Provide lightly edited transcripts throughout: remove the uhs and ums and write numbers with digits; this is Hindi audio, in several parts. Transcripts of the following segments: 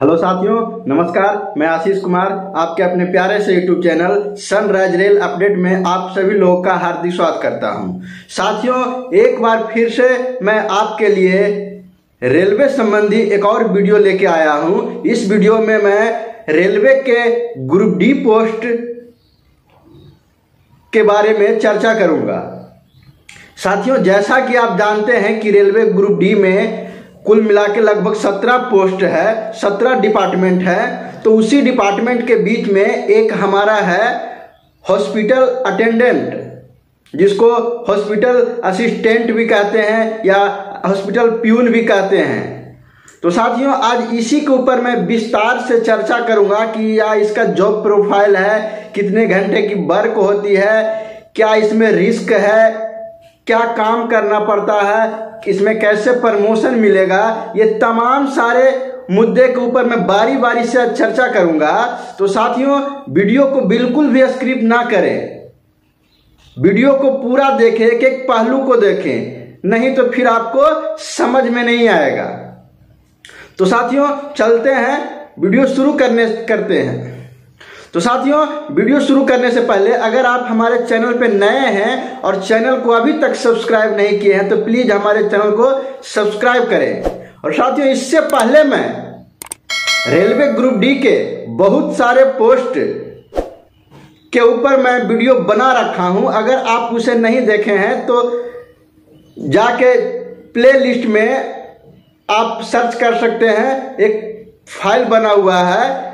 हेलो साथियों, नमस्कार। मैं आशीष कुमार आपके अपने प्यारे से YouTube channel sunrise rail update में आप सभी लोगों का हार्दिक स्वागत करता हूं। साथियों, एक बार फिर से मैं आपके लिए रेलवे संबंधी एक और वीडियो लेके आया हूं। इस वीडियो में मैं रेलवे के ग्रुप डी पोस्ट के बारे में चर्चा करूंगा। साथियों, जैसा कि आप जानते हैं कि रेलवे ग्रुप डी में कुल मिला के लगभग 17 पोस्ट है, 17 डिपार्टमेंट है। तो उसी डिपार्टमेंट के बीच में एक हमारा है हॉस्पिटल अटेंडेंट, जिसको हॉस्पिटल असिस्टेंट भी कहते हैं या हॉस्पिटल प्यून भी कहते हैं। तो साथियों, आज इसी के ऊपर मैं विस्तार से चर्चा करूंगा कि या इसका जॉब प्रोफाइल है, कितने घंटे की वर्क होती है, क्या इसमें रिस्क है, क्या काम करना पड़ता है, इसमें कैसे प्रमोशन मिलेगा, ये तमाम सारे मुद्दे के ऊपर मैं बारी बारी से चर्चा करूंगा। तो साथियों, वीडियो को बिल्कुल भी स्किप ना करें, वीडियो को पूरा देखें, एक एक पहलू को देखें, नहीं तो फिर आपको समझ में नहीं आएगा। तो साथियों, चलते हैं, वीडियो शुरू करते हैं। तो साथियों, वीडियो शुरू करने से पहले अगर आप हमारे चैनल पे नए हैं और चैनल को अभी तक सब्सक्राइब नहीं किए हैं तो प्लीज हमारे चैनल को सब्सक्राइब करें। और साथियों, इससे पहले मैं रेलवे ग्रुप डी के बहुत सारे पोस्ट के ऊपर मैं वीडियो बना रखा हूं। अगर आप उसे नहीं देखे हैं तो जाके प्ले लिस्ट में आप सर्च कर सकते हैं। एक फाइल बना हुआ है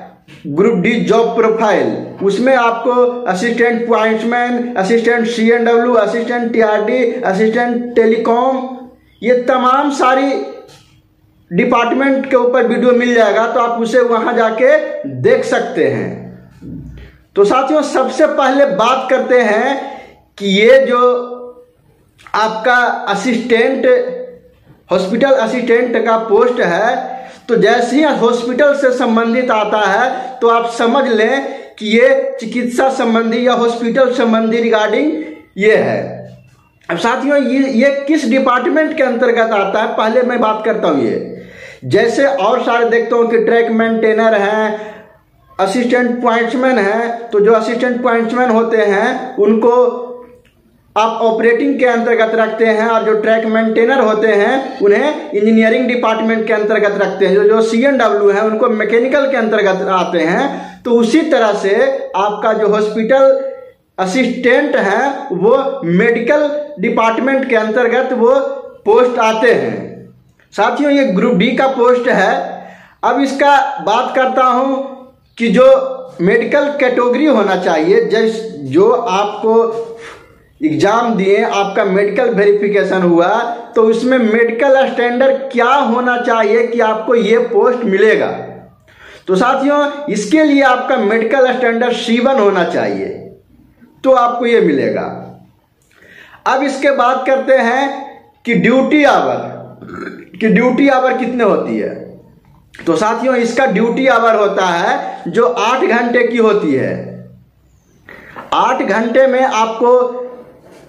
ग्रुप डी जॉब प्रोफाइल, उसमें आपको assistant pointsman, assistant CNW, assistant TRD, assistant telecom, ये तमाम सारी डिपार्टमेंट के ऊपर वीडियो मिल जाएगा। तो आप उसे वहां जाके देख सकते हैं। तो साथियों, सबसे पहले बात करते हैं कि ये जो आपका असिस्टेंट, हॉस्पिटल असिस्टेंट का पोस्ट है, तो जैसे ही हॉस्पिटल से संबंधित आता है तो आप समझ लें कि ये चिकित्सा संबंधी या हॉस्पिटल संबंधी रिगार्डिंग ये है। अब साथियों, ये किस डिपार्टमेंट के अंतर्गत आता है, पहले मैं बात करता हूँ। ये जैसे और सारे देखता हूँ कि ट्रैक मेंटेनर हैं, असिस्टेंट पॉइंट्समैन हैं। तो जो असिस्टेंट पॉइंट्समैन होते हैं उनको आप ऑपरेटिंग के अंतर्गत रखते हैं, और जो ट्रैक मेंटेनर होते हैं उन्हें इंजीनियरिंग डिपार्टमेंट के अंतर्गत रखते हैं। जो CNW है उनको मैकेनिकल के अंतर्गत आते हैं। तो उसी तरह से आपका जो हॉस्पिटल असिस्टेंट है वो मेडिकल डिपार्टमेंट के अंतर्गत वो पोस्ट आते हैं। साथियों, ये ग्रुप डी का पोस्ट है। अब इसका बात करता हूं कि जो मेडिकल कैटेगरी होना चाहिए, जो आपको एग्जाम दिए, आपका मेडिकल वेरिफिकेशन हुआ, तो उसमें मेडिकल स्टैंडर्ड क्या होना चाहिए कि आपको ये पोस्ट मिलेगा। तो साथियों, इसके लिए आपका मेडिकल स्टैंडर्ड C1 होना चाहिए, तो आपको ये मिलेगा। अब इसके बात करते हैं कि ड्यूटी आवर कितने होती है। तो साथियों, इसका ड्यूटी आवर होता है जो 8 घंटे की होती है। 8 घंटे में आपको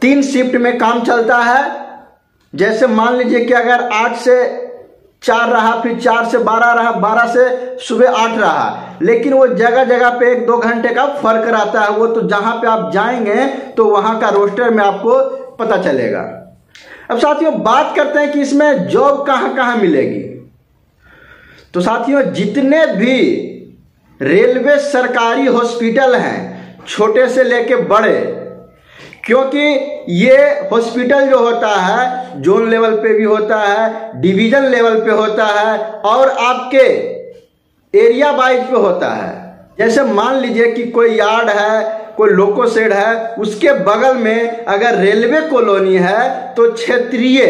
3 शिफ्ट में काम चलता है। जैसे मान लीजिए कि अगर 8 से 4 रहा, फिर 4 से 12 रहा, 12 से सुबह 8 रहा, लेकिन वो जगह जगह पे 1-2 घंटे का फर्क रहता है। वो तो जहां पे आप जाएंगे तो वहां का रोस्टर में आपको पता चलेगा। अब साथियों, बात करते हैं कि इसमें जॉब कहां कहां मिलेगी। तो साथियों, जितने भी रेलवे सरकारी हॉस्पिटल हैं, छोटे से लेके बड़े, क्योंकि ये हॉस्पिटल जो होता है जोन लेवल पे भी होता है, डिवीजन लेवल पे होता है, और आपके एरिया वाइज पे होता है। जैसे मान लीजिए कि कोई यार्ड है, कोई लोको शेड है, उसके बगल में अगर रेलवे कॉलोनी है तो क्षेत्रीय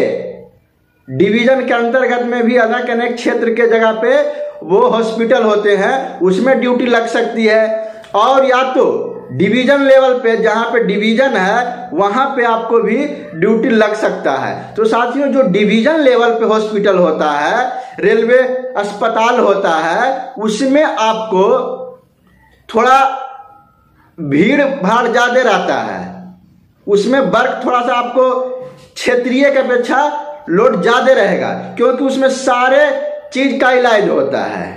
डिवीजन के अंतर्गत में भी अलग अलग क्षेत्र के जगह पे वो हॉस्पिटल होते हैं, उसमें ड्यूटी लग सकती है। और या तो डिवीजन लेवल पे, जहां पे डिवीजन है वहां पे आपको भी ड्यूटी लग सकता है। तो साथियों, जो डिवीजन लेवल पे हॉस्पिटल होता है, रेलवे अस्पताल होता है, उसमें आपको थोड़ा भीड़ भाड़ ज्यादा रहता है, उसमें वर्क थोड़ा सा आपको क्षेत्रीय की अपेक्षा लोड ज्यादा रहेगा, क्योंकि उसमें सारे चीज का इलाज होता है।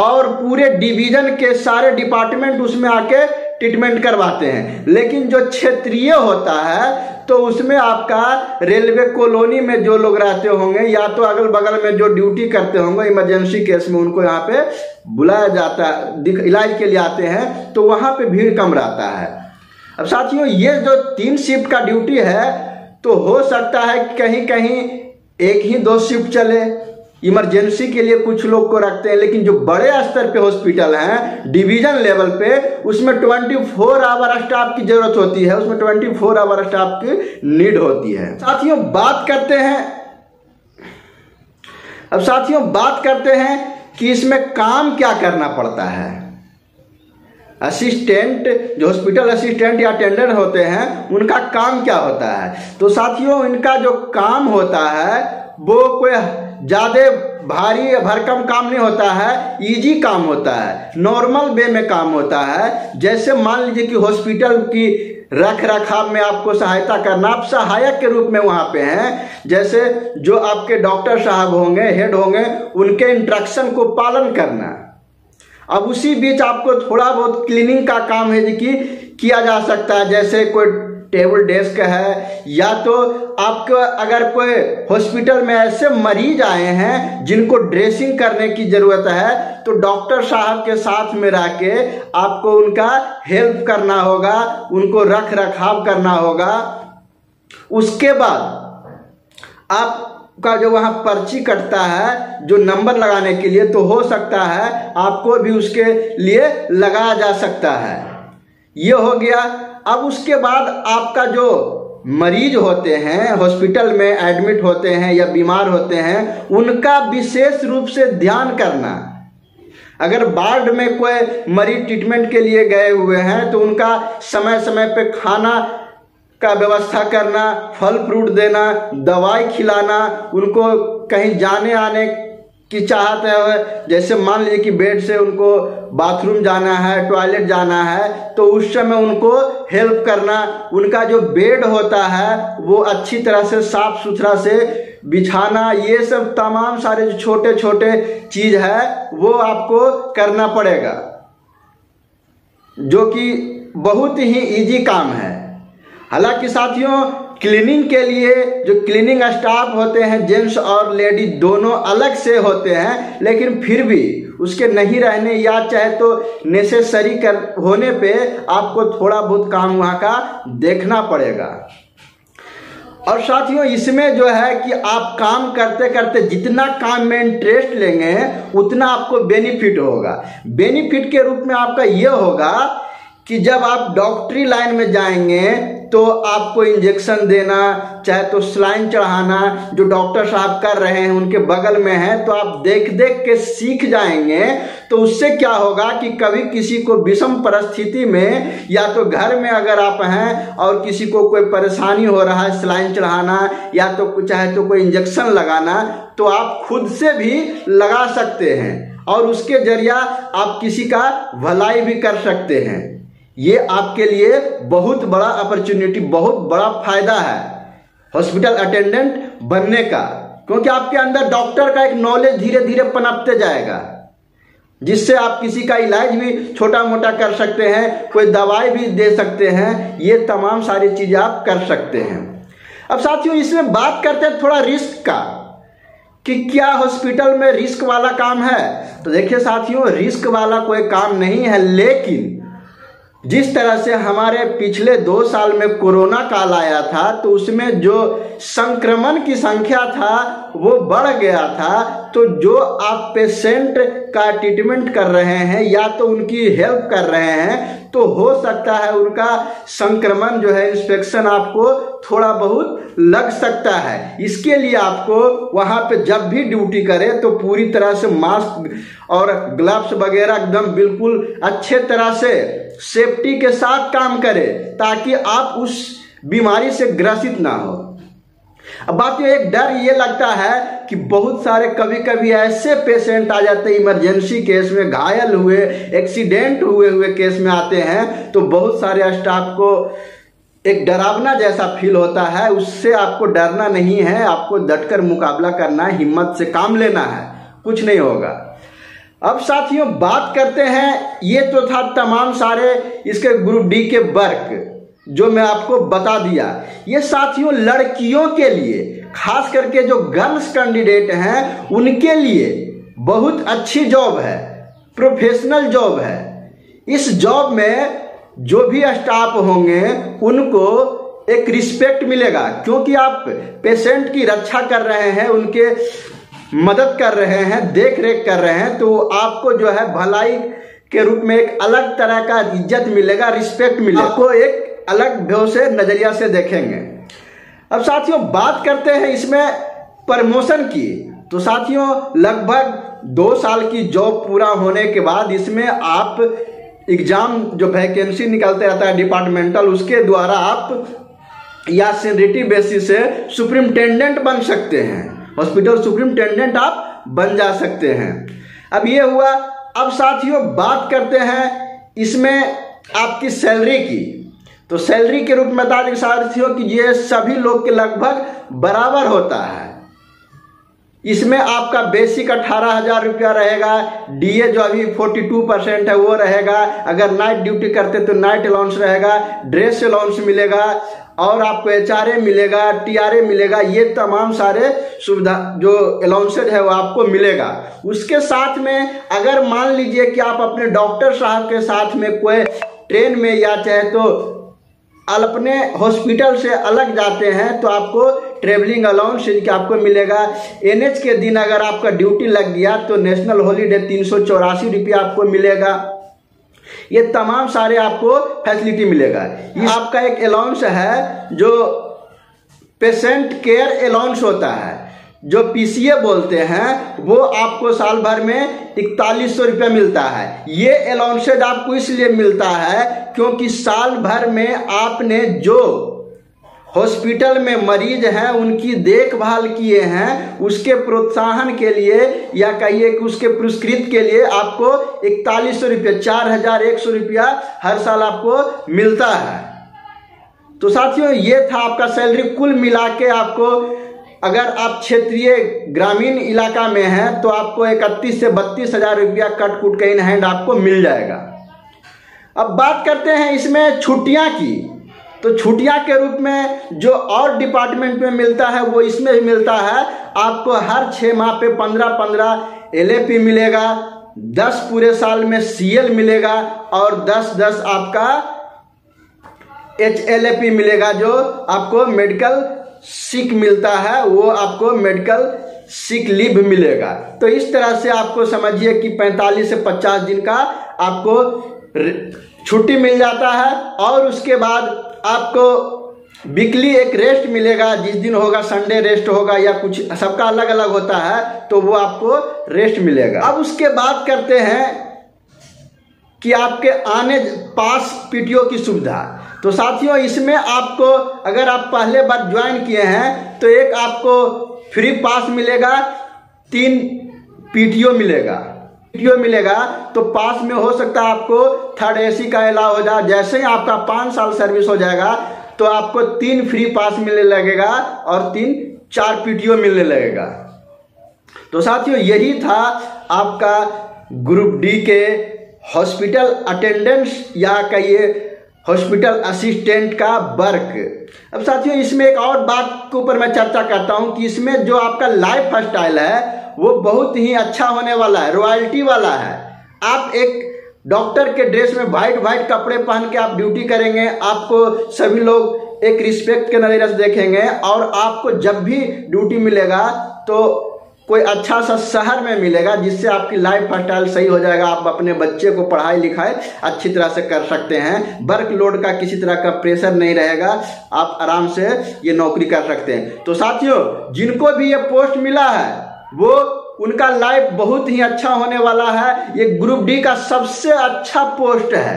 और पूरे डिवीजन के सारे डिपार्टमेंट उसमें आके ट्रीटमेंट करवाते हैं। लेकिन जो क्षेत्रीय होता है तो उसमें आपका रेलवे कॉलोनी में जो लोग रहते होंगे या तो अगल बगल में जो ड्यूटी करते होंगे इमरजेंसी केस में, उनको यहाँ पे बुलाया जाता है, इलाज के लिए आते हैं, तो वहाँ पे भीड़ कम रहता है। अब साथियों ये जो 3 शिफ्ट का ड्यूटी है तो हो सकता है कहीं कहीं 1 ही 2 शिफ्ट चले, इमरजेंसी के लिए कुछ लोग को रखते हैं। लेकिन जो बड़े स्तर पे हॉस्पिटल हैं डिवीजन लेवल पे, उसमें 24 आवर स्टाफ की जरूरत होती है, उसमें 24 आवर स्टाफ की नीड होती है। साथियों बात करते हैं कि इसमें काम क्या करना पड़ता है। असिस्टेंट, जो हॉस्पिटल असिस्टेंट या अटेंडेंट होते हैं, उनका काम क्या होता है। तो साथियों इनका जो काम होता है वो कोई ज़्यादा भारी भरकम काम नहीं होता है, इजी काम होता है, नॉर्मल वे में काम होता है। जैसे मान लीजिए कि हॉस्पिटल की रख रखाव में आपको सहायता करना, आप सहायक के रूप में वहाँ पे हैं। जैसे जो आपके डॉक्टर साहब होंगे, हेड होंगे, उनके इंस्ट्रक्शन को पालन करना। अब उसी बीच आपको थोड़ा बहुत क्लीनिंग का काम है कि किया जा सकता है। जैसे कोई टेबल डेस्क है, या तो आपको अगर कोई हॉस्पिटल में ऐसे मरीज आए हैं जिनको ड्रेसिंग करने की जरूरत है, तो डॉक्टर साहब के साथ में रह के आपको उनका हेल्प करना होगा, उनको रख रखाव करना होगा। उसके बाद आपका जो वहाँ पर्ची कटता है जो नंबर लगाने के लिए, तो हो सकता है आपको भी उसके लिए लगाया जा सकता है। ये हो गया। अब उसके बाद आपका जो मरीज होते हैं हॉस्पिटल में एडमिट होते हैं या बीमार होते हैं, उनका विशेष रूप से ध्यान करना। अगर वार्ड में कोई मरीज ट्रीटमेंट के लिए गए हुए हैं तो उनका समय समय पे खाना का व्यवस्था करना, फल फ्रूट देना, दवाई खिलाना, उनको कहीं जाने आने की चाहत है, जैसे मान लीजिए कि बेड से उनको बाथरूम जाना है, टॉयलेट जाना है, तो उस समय उनको हेल्प करना। उनका जो बेड होता है वो अच्छी तरह से साफ सुथरा से बिछाना। ये सब तमाम सारे जो छोटे छोटे चीज है वो आपको करना पड़ेगा, जो कि बहुत ही इजी काम है। हालांकि साथियों क्लीनिंग के लिए जो क्लीनिंग स्टाफ होते हैं जेंट्स और लेडी दोनों अलग से होते हैं, लेकिन फिर भी उसके नहीं रहने या चाहे तो नेसेसरी कर होने पे आपको थोड़ा बहुत काम वहाँ का देखना पड़ेगा। और साथियों इसमें जो है कि आप काम करते करते जितना काम में इंटरेस्ट लेंगे उतना आपको बेनिफिट होगा। बेनिफिट के रूप में आपका ये होगा कि जब आप डॉक्टरी लाइन में जाएंगे तो आपको इंजेक्शन देना, चाहे तो सलाइन चढ़ाना, जो डॉक्टर साहब कर रहे हैं उनके बगल में है, तो आप देख देख के सीख जाएंगे। तो उससे क्या होगा कि कभी किसी को विषम परिस्थिति में या तो घर में अगर आप हैं और किसी को कोई परेशानी हो रहा है, सलाइन चढ़ाना या तो चाहे तो कोई इंजेक्शन लगाना, तो आप खुद से भी लगा सकते हैं और उसके जरिया आप किसी का भलाई भी कर सकते हैं। ये आपके लिए बहुत बड़ा अपॉर्चुनिटी, बहुत बड़ा फायदा है हॉस्पिटल अटेंडेंट बनने का, क्योंकि आपके अंदर डॉक्टर का एक नॉलेज धीरे धीरे पनपते जाएगा, जिससे आप किसी का इलाज भी छोटा मोटा कर सकते हैं, कोई दवाई भी दे सकते हैं। ये तमाम सारी चीजें आप कर सकते हैं। अब साथियों इसमें बात करते हैं थोड़ा रिस्क का, कि क्या हॉस्पिटल में रिस्क वाला काम है। तो देखिए साथियों रिस्क वाला कोई काम नहीं है, लेकिन जिस तरह से हमारे पिछले 2 साल में कोरोना काल आया था तो उसमें जो संक्रमण की संख्या था वो बढ़ गया था। तो जो आप पेशेंट का ट्रीटमेंट कर रहे हैं या तो उनकी हेल्प कर रहे हैं, तो हो सकता है उनका संक्रमण जो है इंफेक्शन आपको थोड़ा बहुत लग सकता है। इसके लिए आपको वहाँ पे जब भी ड्यूटी करें तो पूरी तरह से मास्क और ग्लव्स वगैरह एकदम बिल्कुल अच्छे तरह से सेफ्टी के साथ काम करें, ताकि आप उस बीमारी से ग्रसित ना हो। अब बात ये एक डर ये लगता है कि बहुत सारे कभी कभी ऐसे पेशेंट आ जाते हैं इमरजेंसी केस में, घायल हुए, एक्सीडेंट हुए केस में आते हैं, तो बहुत सारे स्टाफ को एक डरावना जैसा फील होता है। उससे आपको डरना नहीं है, आपको डटकर मुकाबला करना है, हिम्मत से काम लेना है, कुछ नहीं होगा। अब साथियों बात करते हैं, ये तो था तमाम सारे इसके ग्रुप डी के वर्क जो मैं आपको बता दिया। ये साथियों लड़कियों के लिए, खास करके जो गर्ल्स कैंडिडेट हैं उनके लिए बहुत अच्छी जॉब है, प्रोफेशनल जॉब है। इस जॉब में जो भी स्टाफ होंगे उनको एक रिस्पेक्ट मिलेगा, क्योंकि आप पेशेंट की रक्षा कर रहे हैं, उनके मदद कर रहे हैं, देख रेख कर रहे हैं, तो आपको जो है भलाई के रूप में एक अलग तरह का इज्जत मिलेगा, रिस्पेक्ट मिलेगा, आपको एक अलग व्यू से नजरिया से देखेंगे। अब साथियों बात करते हैं इसमें प्रमोशन की। तो साथियों लगभग 2 साल की जॉब पूरा होने के बाद इसमें आप एग्जाम जो वैकेंसी निकलते रहता है डिपार्टमेंटल, उसके द्वारा आप या सीनियरिटी बेसिस से सुप्रिंटेंडेंट बन सकते हैं, हॉस्पिटल सुप्रिंटेंडेंट आप बन जा सकते हैं। अब ये हुआ। अब साथियों बात करते हैं इसमें आपकी सैलरी की। तो सैलरी के रूप में बता दें साथियों कि ये सभी लोग के लगभग बराबर होता है। इसमें आपका बेसिक 18,000 रुपया रहेगा, डीए जो अभी 42% है वो रहेगा, अगर नाइट ड्यूटी करते तो नाइट अलाउंस रहेगा, ड्रेस अलाउंस मिलेगा और आपको एचआरए मिलेगा, टीआरए मिलेगा, ये तमाम सारे सुविधा जो अलाउंसेज है वो आपको मिलेगा। उसके साथ में अगर मान लीजिए कि आप अपने डॉक्टर साहब के साथ में कोई ट्रेन में या चाहे तो अपने हॉस्पिटल से अलग जाते हैं तो आपको ट्रेवलिंग अलाउंस आपको मिलेगा। एनएच के दिन अगर आपका ड्यूटी लग गया तो नेशनल हॉलीडे 384 रुपया आपको मिलेगा। ये तमाम सारे आपको फैसिलिटी मिलेगा। ये आपका एक अलाउंस है जो पेशेंट केयर अलाउंस होता है, जो पीसीए बोलते हैं, वो आपको साल भर में 4100 रुपया मिलता है। ये अलाउंसेज आपको इसलिए मिलता है क्योंकि साल भर में आपने जो हॉस्पिटल में मरीज हैं उनकी देखभाल किए हैं, उसके प्रोत्साहन के लिए या कहिए कि उसके पुरस्कृत के लिए आपको 4100 रुपया, 4100 रुपया हर साल आपको मिलता है। तो साथियों ये था आपका सैलरी। कुल मिला के आपको अगर आप क्षेत्रीय ग्रामीण इलाका में हैं तो आपको 31 से 32 हज़ार रुपया कट कुट के इन हैंड आपको मिल जाएगा। अब बात करते हैं इसमें छुट्टियां की। तो छुट्टियां के रूप में जो और डिपार्टमेंट में मिलता है वो इसमें भी मिलता है। आपको हर 6 माह पे 15-15 एलएपी मिलेगा, 10 पूरे साल में सीएल मिलेगा और 10-10 आपका एचएलएपी मिलेगा, जो आपको मेडिकल सिक मिलता है, वो आपको मेडिकल सिक लीव मिलेगा। तो इस तरह से आपको समझिए कि 45 से 50 दिन का आपको छुट्टी मिल जाता है। और उसके बाद आपको वीकली एक रेस्ट मिलेगा, जिस दिन होगा संडे रेस्ट होगा या कुछ सबका अलग अलग होता है, तो वो आपको रेस्ट मिलेगा। अब उसके बाद करते हैं कि आपके आने पास पीटीओ की सुविधा। तो साथियों इसमें आपको अगर आप पहले बार ज्वाइन किए हैं तो एक आपको फ्री पास मिलेगा, 3 पीटीओ मिलेगा। पीटीओ मिलेगा तो पास में हो सकता है आपको 3rd AC का अलाउ हो जाए। जैसे ही आपका 5 साल सर्विस हो जाएगा तो आपको 3 फ्री पास मिलने लगेगा और 4 पीटीओ मिलने लगेगा। तो साथियों यही था आपका ग्रुप डी के हॉस्पिटल अटेंडेंस या कहिए हॉस्पिटल असिस्टेंट का वर्क। अब साथियों इसमें एक और बात के ऊपर मैं चर्चा करता हूं कि इसमें जो आपका लाइफ स्टाइल है वो बहुत ही अच्छा होने वाला है, रॉयल्टी वाला है। आप एक डॉक्टर के ड्रेस में वाइट कपड़े पहन के आप ड्यूटी करेंगे, आपको सभी लोग एक रिस्पेक्ट के नजरिए से देखेंगे और आपको जब भी ड्यूटी मिलेगा तो कोई अच्छा सा शहर में मिलेगा, जिससे आपकी लाइफ स्टाइल सही हो जाएगा। आप अपने बच्चे को पढ़ाई लिखाई अच्छी तरह से कर सकते हैं, वर्क लोड का किसी तरह का प्रेशर नहीं रहेगा, आप आराम से ये नौकरी कर सकते हैं। तो साथियों जिनको भी ये पोस्ट मिला है वो उनका लाइफ बहुत ही अच्छा होने वाला है। ये ग्रुप डी का सबसे अच्छा पोस्ट है,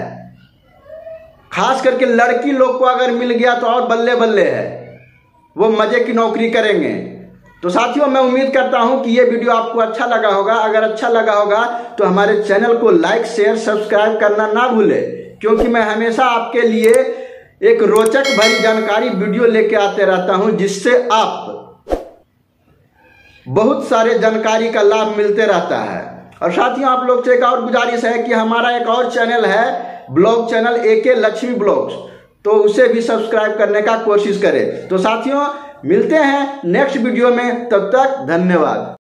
खास करके लड़की लोग को अगर मिल गया तो और बल्ले बल्ले है, वो मजे की नौकरी करेंगे। तो साथियों मैं उम्मीद करता हूं कि ये वीडियो आपको अच्छा लगा होगा। अगर अच्छा लगा होगा तो हमारे चैनल को लाइक शेयर सब्सक्राइब करना ना भूले, क्योंकि मैं हमेशा आपके लिए एक रोचक भरी जानकारी वीडियो लेके आते रहता हूं, जिससे आप बहुत सारे जानकारी का लाभ मिलते रहता है। और साथियों आप लोग से एक और गुजारिश है कि हमारा एक और चैनल है blog channel AK Lakshmi blogs, तो उसे भी सब्सक्राइब करने का कोशिश करें। तो साथियों मिलते हैं नेक्स्ट वीडियो में, तब तक धन्यवाद।